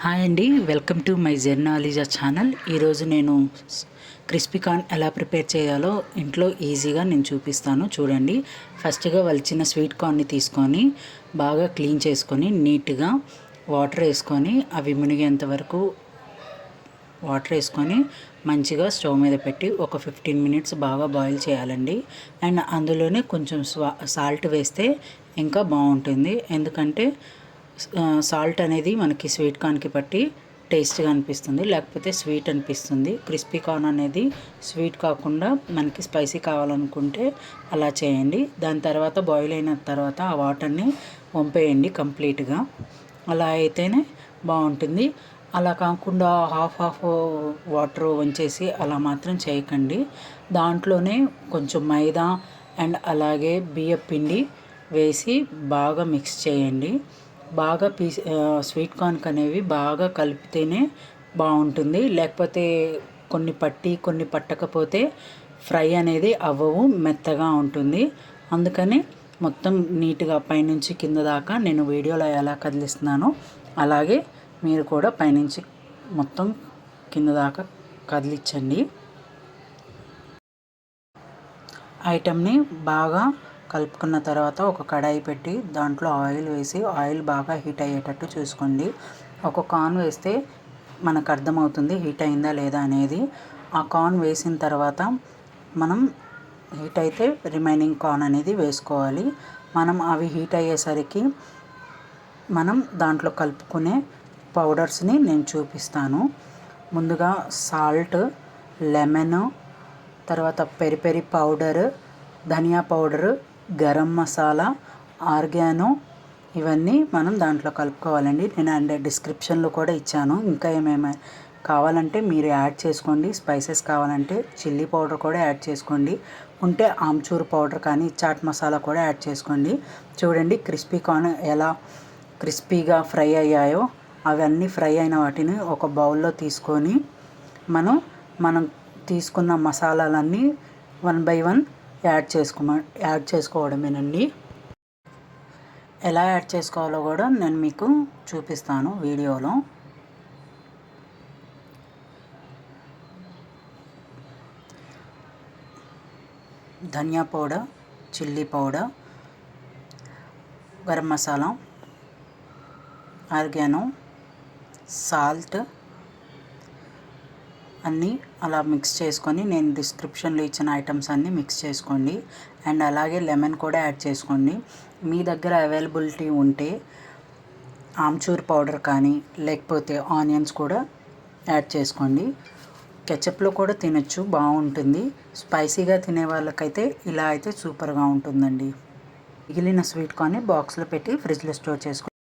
Hi అండి, welcome to my జర్నాలిజా channel. ఈరోజు నేను క్రిస్పీ కార్న్ ఎలా ప్రిపేర్ చేయాలో ఇంట్లో ఈజీగా నేను చూపిస్తాను. చూడండి, ఫస్ట్గా వలిచిన స్వీట్ కార్న్ని తీసుకొని బాగా క్లీన్ చేసుకొని నీట్గా వాటర్ వేసుకొని అవి మునిగేంత వరకు వాటర్ వేసుకొని మంచిగా స్టవ్ మీద పెట్టి ఒక 15 మినిట్స్ బాగా బాయిల్ చేయాలండి. అండ్ అందులోనే కొంచెం సాల్ట్ వేస్తే ఇంకా బాగుంటుంది. ఎందుకంటే సాల్ట్ అనేది మనకి స్వీట్ కార్న్కి పట్టి టేస్ట్గా అనిపిస్తుంది, లేకపోతే స్వీట్ అనిపిస్తుంది. క్రిస్పీ కార్న్ అనేది స్వీట్ కాకుండా మనకి స్పైసీ కావాలనుకుంటే అలా చేయండి. దాని తర్వాత బాయిల్ అయిన తర్వాత ఆ వాటర్ని వంపేయండి కంప్లీట్గా. అలా అయితేనే బాగుంటుంది. అలా కాకుండా హాఫ్ వాటర్ వంచేసి అలా మాత్రం చేయకండి. దాంట్లోనే కొంచెం మైదా అండ్ అలాగే బియ్యం పిండి వేసి బాగా మిక్స్ చేయండి. బాగా స్వీట్ కార్న్కి అనేవి బాగా కలిపితేనే బాగుంటుంది. లేకపోతే కొన్ని పట్టి కొన్ని పట్టకపోతే ఫ్రై అనేది అవ్వవు, మెత్తగా ఉంటుంది. అందుకని మొత్తం నీట్గా పైనుంచి కింద దాకా నేను వీడియోలో ఎలా కదిలిస్తున్నానో అలాగే మీరు కూడా పైనుంచి మొత్తం కింద దాకా కదిలించండి. ఐటమ్ని బాగా కలుపుకున్న తర్వాత ఒక కడాయి పెట్టి దాంట్లో ఆయిల్ వేసి ఆయిల్ బాగా హీట్ అయ్యేటట్టు చూసుకోండి. ఒక కార్న్ వేస్తే మనకు అర్థమవుతుంది హీట్ అయిందా లేదా అనేది. ఆ కార్న్ వేసిన తర్వాత మనం హీట్ అయితే రిమైనింగ్ కార్న్ అనేది వేసుకోవాలి. మనం అవి హీట్ అయ్యేసరికి మనం దాంట్లో కలుపుకునే పౌడర్స్ని నేను చూపిస్తాను. ముందుగా సాల్ట్, లెమన్, తర్వాత పెరి పౌడర్, ధనియా పౌడరు, గరం మసాలా, ఆర్గానో, ఇవన్నీ మనం దాంట్లో కలుపుకోవాలండి. నేను డిస్క్రిప్షన్లో కూడా ఇచ్చాను. ఇంకా ఏమేమి కావాలంటే మీరు యాడ్ చేసుకోండి. స్పైసెస్ కావాలంటే చిల్లీ పౌడర్ కూడా యాడ్ చేసుకోండి. ఉంటే ఆమ్చూర్ పౌడర్ కానీ చాట్ మసాలా కూడా యాడ్ చేసుకోండి. చూడండి క్రిస్పీ కార్న్ ఎలా క్రిస్పీగా ఫ్రై అయ్యాయో. అవన్నీ ఫ్రై అయిన వాటిని ఒక బౌల్లో తీసుకొని మనం తీసుకున్న మసాలాలన్నీ 1 by 1 యాడ్ చేసుకోవడమేనండి. ఎలా యాడ్ చేసుకోవాలో కూడా నేను మీకు చూపిస్తాను వీడియోలో. Dhaniya powder, chilli powder, garam masala, oregano, salt అన్నీ అలా మిక్స్ చేసుకొని నేను డిస్క్రిప్షన్లో ఇచ్చిన ఐటమ్స్ అన్నీ మిక్స్ చేసుకోండి. అండ్ అలాగే లెమన్ కూడా యాడ్ చేసుకోండి. మీ దగ్గర అవైలబిలిటీ ఉంటే ఆమ్చూర్ పౌడర్ కానీ లేకపోతే ఆనియన్స్ కూడా యాడ్ చేసుకోండి. కెచప్లో కూడా తినచ్చు, బాగుంటుంది. స్పైసీగా తినే వాళ్ళకైతే ఇలా అయితే సూపర్గా ఉంటుందండి. మిగిలిన స్వీట్ కార్న్ని బాక్స్లో పెట్టి ఫ్రిడ్జ్లో స్టోర్ చేసుకోండి.